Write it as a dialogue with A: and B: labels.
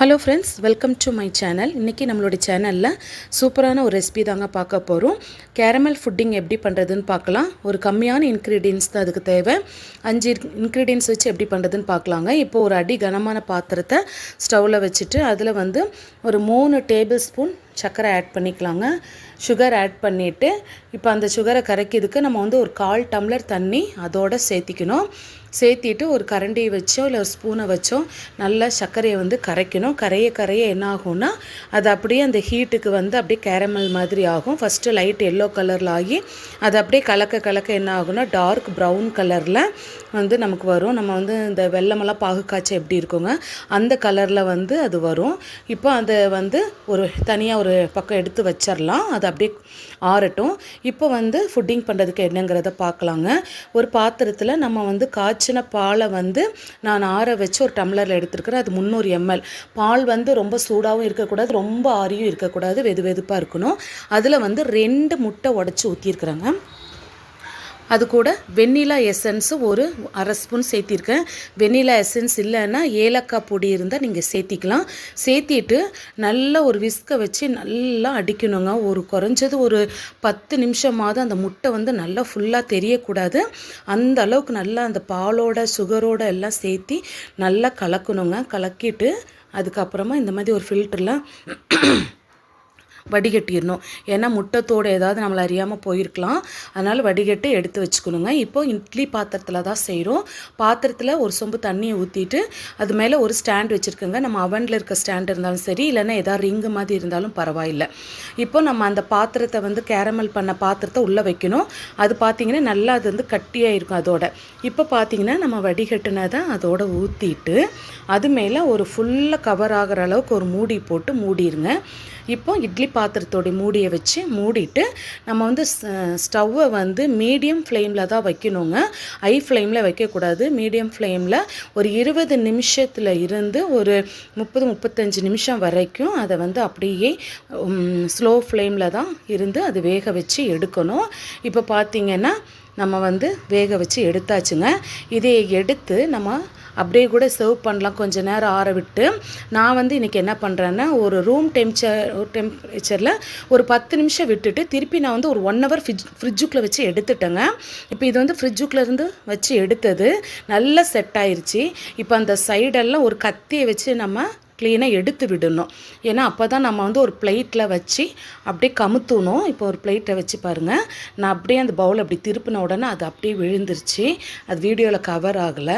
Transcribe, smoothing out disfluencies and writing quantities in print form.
A: Hello friends, welcome to my channel. இன்றைக்கி நம்மளோட சேனலில் சூப்பரான ஒரு ரெசிபி தாங்க பார்க்க போகிறோம். கேரமல் ஃபுட்டிங் எப்படி பண்ணுறதுன்னு பார்க்கலாம். ஒரு கம்மியான இன்க்ரீடியன்ஸ் தான் அதுக்கு தேவை. 5 இன்க்ரீடியன்ஸ் வச்சு எப்படி பண்ணுறதுன்னு பார்க்கலாங்க. இப்போது ஒரு அடி கனமான பாத்திரத்தை ஸ்டவ்வில் வச்சுட்டு அதில் ஒரு 3 டேபிள் ஸ்பூன் சர்க்கரை ஆட் பண்ணிக்கலாங்க. சுகர் ஆட் பண்ணிவிட்டு இப்போ அந்த சுகரை கரைக்கிறதுக்கு நம்ம ஒரு 1/4 டம்ளர் தண்ணி அதோடு சேர்த்திக்கணும். சேர்த்திட்டு ஒரு கரண்டியை வச்சோ இல்லை ஒரு ஸ்பூனை வச்சோ நல்லா சர்க்கரையை கரைக்கணும். கரைய என்ன ஆகும்னா அது அப்படியே அந்த ஹீட்டுக்கு அப்படியே கேரமல் மாதிரி ஆகும். ஃபஸ்ட்டு லைட் எல்லோ கலரில் ஆகி அது அப்படியே கலக்க என்ன ஆகும்னா டார்க் ப்ரௌன் கலரில் நமக்கு வரும். நம்ம இந்த வெள்ளமெல்லாம் பாகு காய்ச்ச எப்படி இருக்குங்க அந்த கலரில் அது வரும். இப்போ அதை ஒரு தனியாக ஒரு பக்கம் எடுத்து வச்சிடலாம். அது அப்படியே ஆறட்டும். இப்போ ஃபுட்டிங் பண்ணுறதுக்கு என்னங்கிறத பார்க்கலாங்க. ஒரு பாத்திரத்தில் நம்ம காய்ச்சின பாலை நான் ஆற வச்சு ஒரு டம்ளரில் எடுத்துருக்கிறேன். அது 300 ml. பால் ரொம்ப சூடாகவும் இருக்கக்கூடாது, ரொம்ப ஆறியும் இருக்கக்கூடாது, வெது வெதுப்பாக இருக்கணும். அதில் 2 முட்டை உடச்சி ஊற்றிருக்குறேங்க. அது கூட வெண்ணிலா எசன்ஸ் ஒரு 1/2 ஸ்பூன் சேர்த்திருக்கேன். வெண்ணிலா எசன்ஸ் இல்லைன்னா ஏலக்காய் பொடி இருந்தால் நீங்கள் சேர்த்திக்கலாம். சேர்த்திட்டு நல்லா ஒரு விஸ்கை வச்சு நல்லா அடிக்கணுங்க. குறைஞ்சது ஒரு 10 நிமிஷமாவது அந்த முட்டை நல்லா ஃபுல்லாக தெரியக்கூடாது. அந்த அளவுக்கு நல்லா அந்த பாலோட சுகரோட எல்லாம் சேர்த்தி நல்லா கலக்கணுங்க. கலக்கிட்டு அதுக்கப்புறமா இந்த மாதிரி ஒரு ஃபில்டரில் வடிகட்டிடணும். ஏன்னா முட்டத்தோடு ஏதாவது நம்மளை அறியாமல் போயிருக்கலாம். அதனால் வடிகட்டி எடுத்து வச்சுக்கணுங்க. இப்போது இட்லி பாத்திரத்தில் தான் செய்கிறோம். பாத்திரத்தில் ஒரு சொம்பு தண்ணியை ஊற்றிட்டு அது மேலே ஒரு ஸ்டாண்ட் வச்சுருக்கோங்க. நம்ம அவனில் இருக்க ஸ்டாண்ட் இருந்தாலும் சரி, இல்லைன்னா ஏதாவது ரிங்கு மாதிரி இருந்தாலும் பரவாயில்லை. இப்போ நம்ம அந்த பாத்திரத்தை கேரமல் பண்ண பாத்திரத்தை உள்ளே வைக்கணும். அது பார்த்திங்கன்னா நல்லா அது கட்டியாக இருக்கும் அதோட. இப்போ பார்த்திங்கன்னா நம்ம வடிகட்டினதை அதோட ஊற்றிட்டு அது மேலே ஒரு ஃபுல்லாக கவர் ஆகிற அளவுக்கு ஒரு மூடி போட்டு மூடிடுங்க. இப்போ இட்லி பாத்திரத்தோடைய மூடியை வச்சு மூடிட்டு நம்ம ஸ்டவ்வை மீடியம் ஃப்ளேமில் தான் வைக்கணுங்க. ஹை ஃப்ளேமில் வைக்கக்கூடாது. மீடியம் ஃப்ளேமில் ஒரு 20 நிமிஷத்தில் இருந்து ஒரு 30-35 நிமிஷம் வரைக்கும் அதை அப்படியே ஸ்லோ ஃப்ளேமில் தான் இருந்து அது வேக வச்சு எடுக்கணும். இப்போ பார்த்திங்கன்னா நம்ம வேக வச்சு எடுத்தாச்சுங்க. இதை எடுத்து நம்ம அப்படியே கூட சர்வ் பண்ணலாம். கொஞ்சம் நேரம் ஆற விட்டு நான் இன்றைக்கி என்ன பண்ணுறேன்னா ஒரு ரூம் டெம்பரேச்சரில் ஒரு 10 நிமிஷம் விட்டுட்டு திருப்பி நான் ஒரு 1 hour ஃப்ரிட்ஜுக்குள்ளே வச்சு எடுத்துட்டேங்க. இப்போ இது ஃப்ரிட்ஜுக்குள்ளேருந்து வச்சு எடுத்தது நல்லா செட் ஆயிடுச்சு. இப்போ அந்த சைடெல்லாம் ஒரு கத்தியை வச்சு நம்ம க்ளீனாக எடுத்து விடணும். ஏன்னா அப்போ தான் நம்ம ஒரு பிளேட்டில் வச்சு அப்படியே கமுத்தணும். இப்போ ஒரு பிளேட்டை வச்சு பாருங்கள். நான் அப்படியே அந்த பவுல் அப்படி திருப்பின உடனே அது அப்படியே விழுந்துருச்சு. அது வீடியோவில் கவர் ஆகலை.